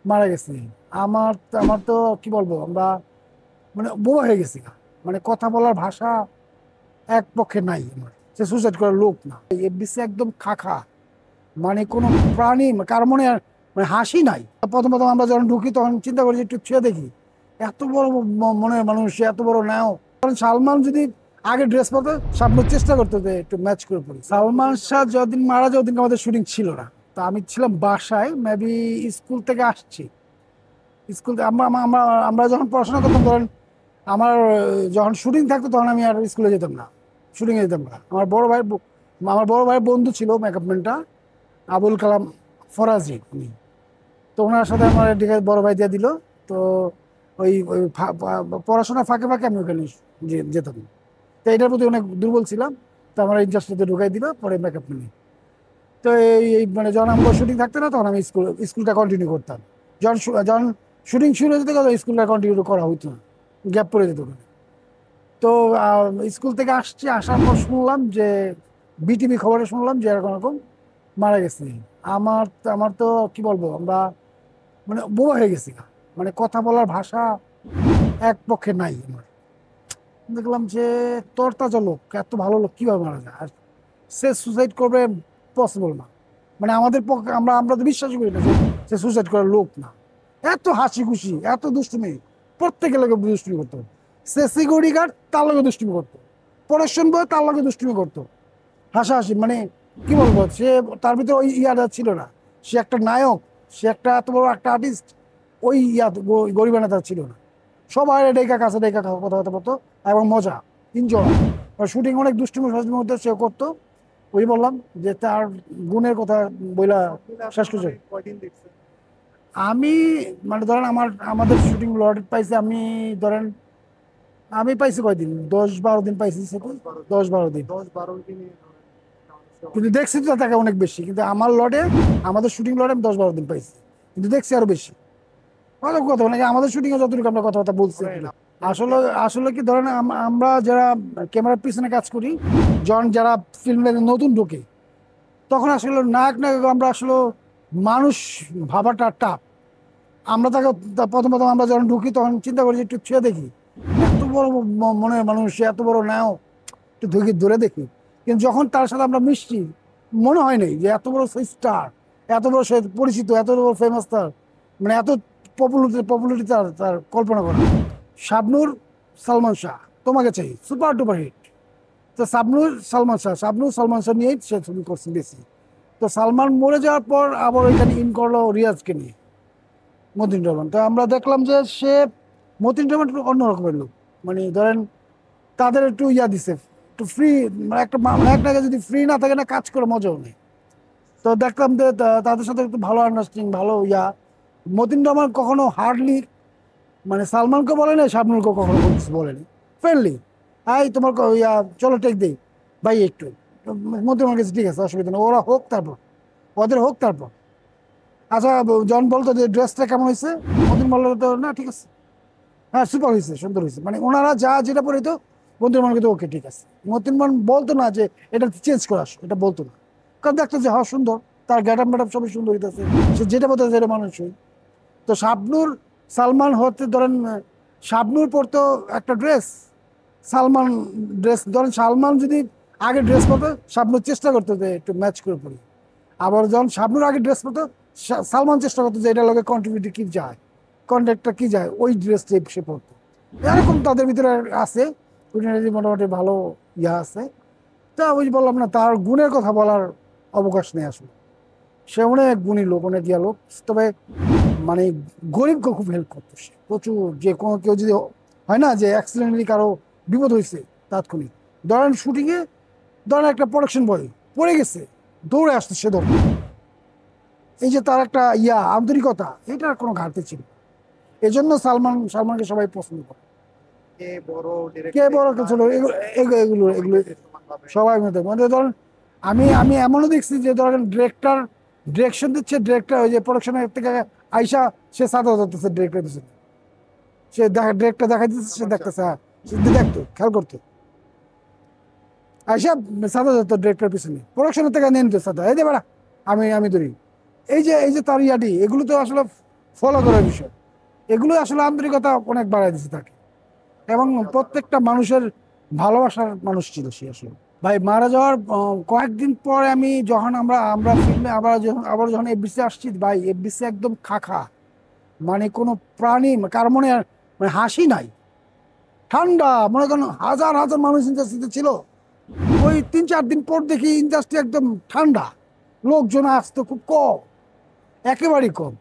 মারা গেছে। আমার আমার তো কি বলবো, আমরা মানে বোবা হয়ে গেছি। মানে কথা বলার ভাষা এক পক্ষে নাই আমার। সে সুসাইড করার লোক না, এফডিসি একদম খাখা। মানে কোনো প্রাণী কার মনে মানে হাসি নাই। প্রথম প্রথম আমরা যখন ঢুকি তখন চিন্তা করি যে একটু ছুঁয়ে দেখি, এত বড় মনের মানুষ, এত বড় নায়ক। কারণ সালমান যদি আগে ড্রেস পরতো, সামনের চেষ্টা করতো যে একটু ম্যাচ করে পড়ি। সালমান শাহ যদিন মারা যায় ওদিন আমাদের শুটিং ছিল না। তো আমি ছিলাম বাসায়, মেবি স্কুল থেকে আসছি। স্কুল আমরা আমরা আমরা যখন পড়াশোনা করতাম, ধরেন আমার যখন শুটিং থাকতো তখন আমি আর স্কুলে যেতাম না, শুটিং এ যেতাম না। আমার বড় ভাইয়ের বন্ধু ছিল মেকআপম্যানটা, আবুল কালাম ফরাজি উনি। তো ওনার সাথে আমার এদিকে বড় ভাই দিয়ে দিল। তো ওই পড়াশোনা ফাঁকে ফাঁকে আমি ওখানে যেতাম। তো এটার প্রতি অনেক দুর্বল ছিলাম। তো আমার ইন্ডাস্ট্রিতে ঢুকাই দিল পরে মেকআপ ম্যানে। তো এই মানে যখন আমার শুটিং থাকতো না তখন আমি স্কুলটা কন্টিনিউ করতাম। যখন শুটিং শুরু হয়ে যেত তখন স্কুলটা কন্টিনিউ করা হইতো না, গ্যাপ পড়ে যেত ওখানে। তো স্কুল থেকে আসার পর শুনলাম যে বিটিভি খবরে শুনলাম যে এরকম এরকম মারা গেছে। আমার আমার তো কি বলবো, আমরা মানে বোবা হয়ে গেছি। মানে কথা বলার ভাষা এক পক্ষে নাই আমার। দেখলাম যে তরতাজা লোক, এত ভালো লোক কিভাবে মারা যায়, আর সে সুসাইড করবে পসিবল না। মানে আমাদের পক্ষে আমরা আমরা তো বিশ্বাসই করি না যে সে সুসাইড করার লোক না। এত হাসি খুশি, এত দুষ্টুমি, প্রত্যেকের লোকে দুষ্টুমি করতো। সে সিকিউরিটি গার্ড, তার লোকে দুষ্টুমি করতো। প্রোডাকশন বয়, তার লোকে দুষ্টুমি করতো। হাসাহাসি মানে কি বলবো, সে তার ভিতরে ওই ইয়াটা ছিল না। সে একটা নায়ক, সে একটা এত বড় একটা আর্টিস্ট, ওই গরিবানা তার ছিল না। সবাই ডেকা কাছে ডেকা কথাবার্তা বলতো এবং মজা, এনজয়। শুটিং অনেক দুষ্টুমি ফাজলির মধ্যে সে করতো। ওই বললাম যে তার গুণের কথা বইলা শেষ করছে। আমি মানে ধরেন আমাদের শুটিং লট পাইছে, আমি ধরেন আমি পাইছি কয়দিন, 10-12 দিন পাইছি সেটা। 10-12 দিন। কিন্তু দেখছি তো তাকে অনেক বেশি, কিন্তু আমার লটে, আমাদের শুটিং লটে আমি 10-12 দিন পাইছি, কিন্তু দেখছি আরো বেশি। অনেক কথা মানে আমাদের শুটিং এ যতটুকু আমরা কথাবার্তা বলছি। আসলে আসলে কি ধরেন আমরা যারা ক্যামেরার পিছনে কাজ করি, যখন যারা ফিল্মে নতুন ঢোকে, তখন আসলে নায়ক নায়ক আমরা আসলে মানুষ ভাবাটা টাফ। আমরা তাকে প্রথম প্রথম আমরা যখন ঢুকি তখন চিন্তা করি যে একটু ছুঁয়ে দেখি, এত বড় মনের মানুষ, এত বড় নায়ক, একটু ধরে দেখি। কিন্তু যখন তার সাথে আমরা মিশছি, মনে হয় নাই যে এত বড় স্টার, এত বড় সে পরিচিত, এত বড় ফেমাস তার, মানে এত পপুলারিটি তার তার কল্পনা করা। শাবনূর সালমান শাহ, তোমাকে চাই, সুপার ডুপার হিট। তো শাবনূর সালমান শাহ নিয়েই সে ছবি করছে বেশি। তো সালমান মরে যাওয়ার পর আবার ওইখানে ইন করলো রিয়াজকে নিয়ে, মতিন রহমান। তো আমরা দেখলাম যে সে, মতিন রহমান একটু অন্যরকমের লোক। মানে ধরেন তাদের একটু ইয়া দিছে, একটু ফ্রি। মানে একটা যদি ফ্রি না থাকে না, কাজ করে মজাও নেই। তো দেখলাম যে তাদের সাথে একটু ভালো আন্ডারস্ট্যান্ডিং, ভালো ইয়া। মতিন রহমান কখনো হার্ডলি মানে সালমানকে বলে না, শাবনুরকে কখনো কোনো কিছু বলেনি। ফ্রেন্ডলি, এই তোমার ইয়া চলো টেক দেই ভাই একটু। মতিন রহমান কাছে ঠিক আছে, অসুবিধা নেই, ওরা হোক তারপর, ওদের হোক তারপর। আচ্ছা, জন বলতো যে ড্রেসটা কেমন হয়েছে, মতিন বললো তো না ঠিক আছে, হ্যাঁ সুপার হয়েছে, সুন্দর হয়েছে। মানে ওনারা যা যেটা পরে তো মতিন রহমান কিন্তু ওকে ঠিক আছে। মতিন রহমান বলতো না যে এটা চেঞ্জ করে আসো, এটা বলতো না। কারণ দেখতো যে হ্যাঁ সুন্দর, তার গ্যাটাপ ম্যাটাপ সবই সুন্দর হইতেছে, সে যেটা বলতো যেটা মানুষই। তো শাবনূর সালমান হতে ধরেন, শাবনূর পরতো একটা ড্রেস, সালমান ড্রেস ধরেন, সালমান যদি আগে ড্রেস পরতো, শাবনূর চেষ্টা করতো যে একটু ম্যাচ করে পড়ি। আবার যখন শাবনূর আগে ড্রেস পরতো, সালমান চেষ্টা করতো যে এটার লগে কন্ট্রিবিউটি কি যায়, কন্ট্রাক্টটা কি যায়, ওই ড্রেস টাইপ সে পরতো। এরকম তাদের ভিতরে আছে, মোটামুটি ভালো ইয়া আছে। তা ওই বললাম না, তার গুণের কথা বলার অবকাশ নেই আসলে। সে অনেক গুণী লোক, অনেক ইয়া লোক। তবে মানে গরিবকে খুব হেল্প করতো সে প্রচুর। যে কোনো কেউ যদি হয় না যে অ্যাক্সিডেন্টালি কারো বিপদ হয়েছে, তাৎক্ষণিক ধরেন শুটিংয়ে, ধরেন একটা প্রোডাকশন বয় পড়ে গেছে, দৌড়ে আসছে সে ধরে। এই যে তার একটা ইয়া আন্তরিকতা, এটার কোনো ঘাটতি ছিল। এই জন্য সালমানকে সবাই পছন্দ করে। কে বড় কে ছোট, এগুলো এগুলো এগুলো সবাই মধ্যে মানে ধরেন, আমি আমি এমনও দেখছি যে ধরেন ডিরেকশন দিচ্ছে, ডিরেক্টর ওই যে প্রোডাকশনের থেকে আইসা, সে সাদা ধরতেছে ডিরেক্টর পিছনে, সে ডিরেক্টর দেখা দিচ্ছে, সে দেখতেছে, হ্যাঁ সে দেখতো, খেয়াল করতো, আইসা সাদা ধরতো ডিরেক্টর পিছনে, প্রোডাকশনের থেকে নিয়ে নিত সাদা, এই যে বেড়া, আমি আমি ধরি। এই যে তার ইয়াটি, এগুলো তো আসলে ফলো করার বিষয়, এগুলো আসলে আন্তরিকতা অনেক বাড়াই দিচ্ছে তাকে, এবং প্রত্যেকটা মানুষের ভালোবাসার মানুষ ছিল সে আসলে। ভাই মারা যাওয়ার কয়েকদিন পরে আমি যখন আমরা আমরা ফিল্মে আবার যখন এফবিসি আসছি ভাই, এফবিসি একদম খাখা, মানে কোনো প্রাণী কার মনে মানে হাসি নাই, ঠান্ডা, মনে করেন হাজার হাজার মানুষ ইন্ডাস্ট্রিতে ছিল। ওই 3-4 দিন পর দেখি ইন্ডাস্ট্রি একদম ঠান্ডা, লোকজন আসতো খুব কম, একেবারেই কম।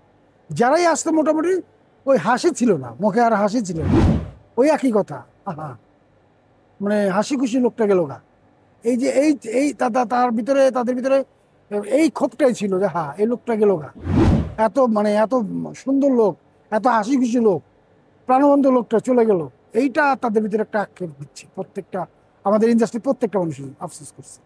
যারাই আসতো মোটামুটি ওই হাসি ছিল না মুখে, আর হাসি ছিল না, ওই একই কথা, আহা, মানে হাসি খুশি লোকটা গেল গা। এই যে এই এই তাদের ভিতরে এই ক্ষোভটাই ছিল যে হ্যাঁ এই লোকটা গেল গা, এত মানে এত সুন্দর লোক, এত হাসি খুশি লোক, প্রাণবন্ত লোকটা চলে গেল, এইটা তাদের ভিতরে একটা আক্ষেপ দিচ্ছে প্রত্যেকটা, আমাদের ইন্ডাস্ট্রি প্রত্যেকটা মানুষ আফসোস করছে।